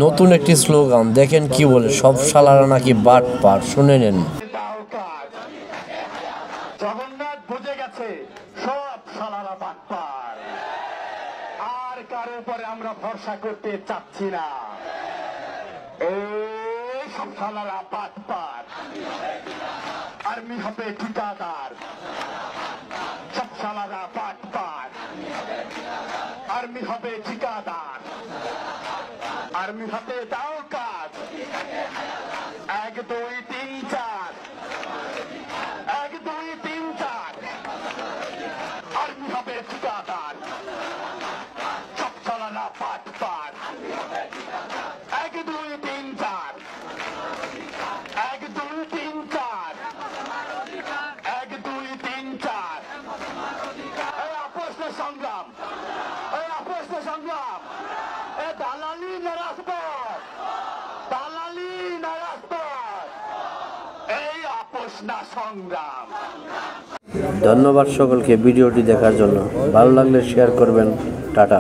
নতুন একটি স্লোগান দেখেন কি বলে, সব শালারা নাকি বাটপার, শুনে নেন। জগন্নাথ বুঝে গেছে সব শালারা বাটপার, আর কারো উপরে আমরা ভরসা করতে চাচ্ছি না। এই সব শালারা বাটপার, আর্মি হবে ঠিকাদার। সব শালারা বাটপার, আর্মি হবে ঠিকাদার। আর্মি হাতে দাও কাজ, 1 2 3 4, 1 2 3 4। আর্মি হবে ঠিকাদার, সব শালারা বাটপার। 1 2 3 4, 1 2 3 4, 1 2 3 4। এই আপোষের সংগ্রাম, এই আপোষের সংগ্রাম, এ দালালি নারাজপথ, দালালি নারাজপথ, এই আপোষ না সংগ্রাম। ধন্যবাদ সকলকে ভিডিওটি দেখার জন্য। ভালো লাগলে শেয়ার করবেন। টাটা।